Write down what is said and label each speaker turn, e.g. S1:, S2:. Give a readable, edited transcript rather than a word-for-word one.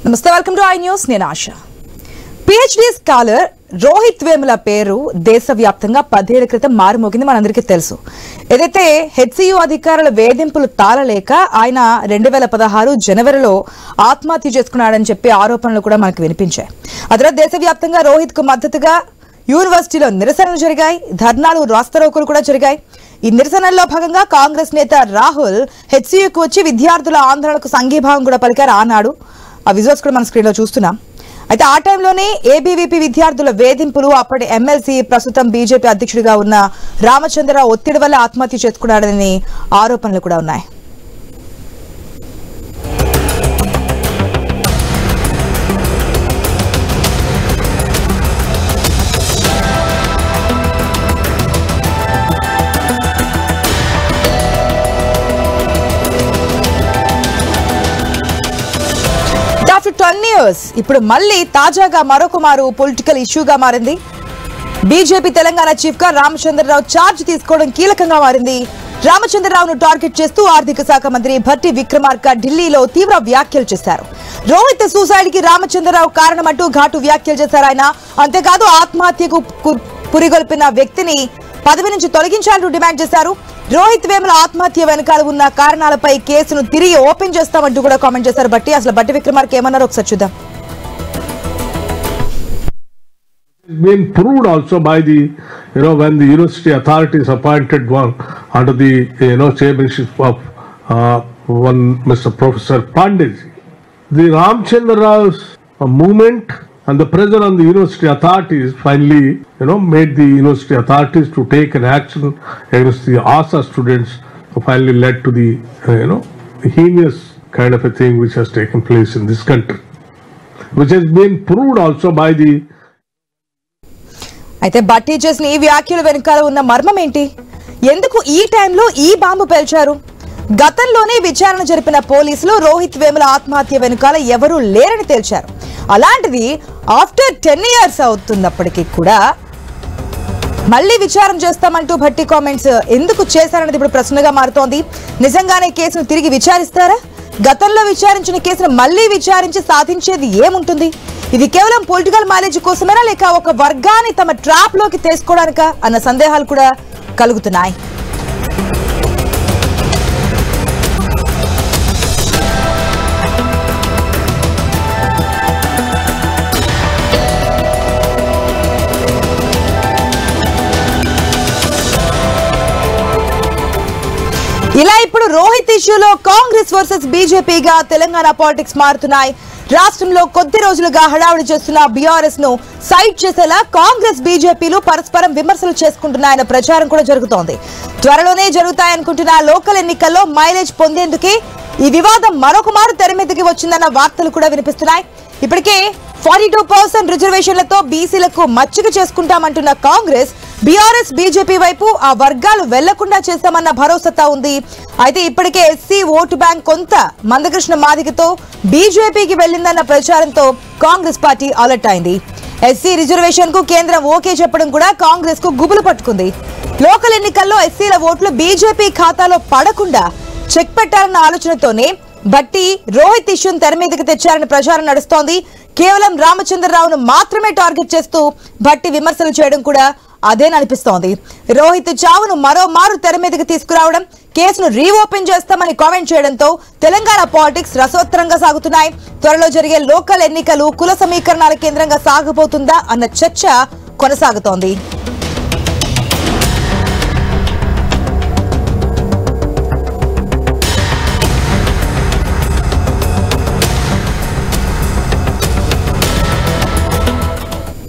S1: నమస్తే, welcome to I news. నేను ఆశ. PhD scholar Rohit Vemula పేరు దేశవ్యాప్తంగా 10 ఏళ్ల క్రితం మారుమోగింది మనందరికీ తెలుసు. ఏదైతే హెచ్సియు అధికారుల వేధింపులు తాళలేక ఆయన 2016 జనవరిలో ఆత్మహత్య చేసుకున్నాడని చెప్పి ఆరోపణలు కూడా మనకు వినిపించాయి. ఆ తర్వాత దేశవ్యాప్తంగా రోహిత్ కు మద్దతుగా యూనివర్సిటీలో నిరసనలు జరిగాయి, ధర్నాలు, రాస్తారోకోలు కూడా జరిగాయి. ఈ నిరసనల్లో భాగంగా కాంగ్రెస్ నేత రాహుల్ హెచ్సియుకు వచ్చి విద్యార్థుల ఆందోళనకు సంఘీభావం కూడా పలికారు ఆనాడు. ఆ విజువల్స్ కూడా మన స్క్రీన్ లో చూస్తున్నాం. అయితే ఆ టైంలోనే ఏబీవీపీ విద్యార్థుల వేధింపులు, అప్పటి ఎమ్మెల్సీ ప్రస్తుతం బీజేపీ అధ్యక్షుడిగా ఉన్న రామచంద్రరావు ఒత్తిడి వల్ల ఆత్మహత్య చేసుకున్నాడని ఆరోపణలు కూడా ఉన్నాయి. ఆఫ్టర్ 10 years ఇప్పుడు మళ్ళీ తాజాగా మరొకమారు పొలిటికల్ ఇష్యూగా మారింది. బీజేపీ తెలంగాణ చీఫ్ గా రామచంద్రరావు ఛార్జ్ తీసుకోవడం కీలకంగా మారింది. రామచంద్రరావును టార్గెట్ చేస్తూ ఆర్థిక శాఖ మంత్రి భట్టి విక్రమార్క ఢిల్లీలో తీవ్ర వ్యాఖ్యలు చేశారు. రోహిత్ సూసైడ్ కి రామచంద్రరావు కారణమంటూ ఘాటు వ్యాఖ్యలు చేశారు ఆయన. అంతేకాదు ఆత్మహత్యకు పురిగొల్పిన వ్యక్తిని పదవి నుంచి తొలగించాలంటూ డిమాండ్ చేశారు. రోహిత్ వేముల ఆత్మహత్య వెనకాల ఉన్న కారణాలపై కేసును తిరిగి ఓపెన్ చేస్తామంటూ కూడా కామెంట్ చేశారు భట్టి. అసలు భట్టి విక్రమార్క ఏమన్నారో ఒకసారి చూద్దాం.
S2: Been proved also by the when the university authorities appointed one under the chairmanship of one Mr. Professor Pandey. The Ramchandra Rao's movement and the pressure on the university authorities finally made the university authorities to take an action against the ASA students, finally led to the heinous kind of a thing which has taken place in this country, which has been proved also by the.
S1: అయితే భట్టి చేసిన ఈ వ్యాఖ్యలు వెనకాల ఉన్న మర్మం ఏంటి? ఎందుకు ఈ టైంలో ఈ బాంబు పేల్చారు? గతంలోనే విచారణ జరిపిన పోలీసులు రోహిత్ వేముల ఆత్మహత్య వెనుకాల ఎవరూ లేరని తేల్చారు. అలాంటిది ఆఫ్టర్ 10 years అవుతున్నప్పటికీ కూడా మళ్ళీ విచారణ చేస్తామంటూ భట్టి కామెంట్స్ ఎందుకు చేశారనేది ఇప్పుడు ప్రశ్నగా మారుతోంది. నిజంగానే కేసును తిరిగి విచారిస్తారా? గతంలో విచారించిన కేసును మళ్ళీ విచారించి సాధించేది ఏముంటుంది? ఇది కేవలం పొలిటికల్ మైలేజ్ కోసమేనా, లేక ఒక వర్గాన్ని తమ ట్రాప్ లోకి తీసుకోవడానికా అన్న సందేహాలు కూడా కలుగుతున్నాయి. ఇలా ఇప్పుడు రోహిత్ ఇష్యూలో కాంగ్రెస్ వర్సెస్ బీజేపీగా తెలంగాణ పాలిటిక్స్ మారుతున్నాయి. రాష్ట్రంలో కొద్ది రోజులుగా హడావుడి చేస్తున్న బీఆర్ఎస్ ను సైడ్ చేసేలా కాంగ్రెస్ బీజేపీలు పరస్పరం విమర్శలు చేసుకుంటున్నాయన్న ప్రచారం కూడా జరుగుతోంది. త్వరలోనే జరుగుతాయనుకుంటున్న లోకల్ ఎన్నికల్లో మైలేజ్ పొందేందుకే ఈ వివాదం మరొకమారు తెర మీదకి వచ్చిందన్న వార్తలు కూడా వినిపిస్తున్నాయి. ఇప్పటికే 42% రిజర్వేషన్లతో బీసీలకు మచ్చిక చేసుకుంటామంటున్న కాంగ్రెస్ బీఆర్ఎస్ బీజేపీ వైపు ఆ వర్గాలు వెళ్లకుండా చేస్తామన్న భరోసాతో ఉంది. అయితే ఇప్పటికే ఎస్సీ ఓటు బ్యాంక్ కొంత మందకృష్ణ మాదిగతో బీజేపీకి వెళ్లిందన్న ప్రచారంతో కాంగ్రెస్ పార్టీ అలర్ట్ అయింది. ఎస్సీ రిజర్వేషన్ కు కేంద్రం ఓకే చెప్పడం కూడా కాంగ్రెస్ కు గుబులు పట్టుకుంది. లోకల్ ఎన్నికల్లో ఎస్సీల ఓట్లు బీజేపీ ఖాతాలో పడకుండా చెక్ పెట్టాలన్న ఆలోచనతోనే భట్టి రోహిత్ ఇష్యూను తెర మీదకి తెచ్చారని ప్రచారం నడుస్తోంది. కేవలం రామచంద్రరావును మాత్రమే టార్గెట్ చేస్తూ భట్టి విమర్శలు చేయడం కూడా అదేననిపిస్తోంది. రోహిత్ చావును మరోమారు తెర మీదకి తీసుకురావడం, కేసును రీఓపెన్ చేస్తామని కామెంట్ చేయడంతో తెలంగాణ పాలిటిక్స్ రసోత్తరంగా సాగుతున్నాయి. త్వరలో జరిగే లోకల్ ఎన్నికలు కుల సమీకరణాల కేంద్రంగా సాగబోతుందా అన్న చర్చ కొనసాగుతోంది.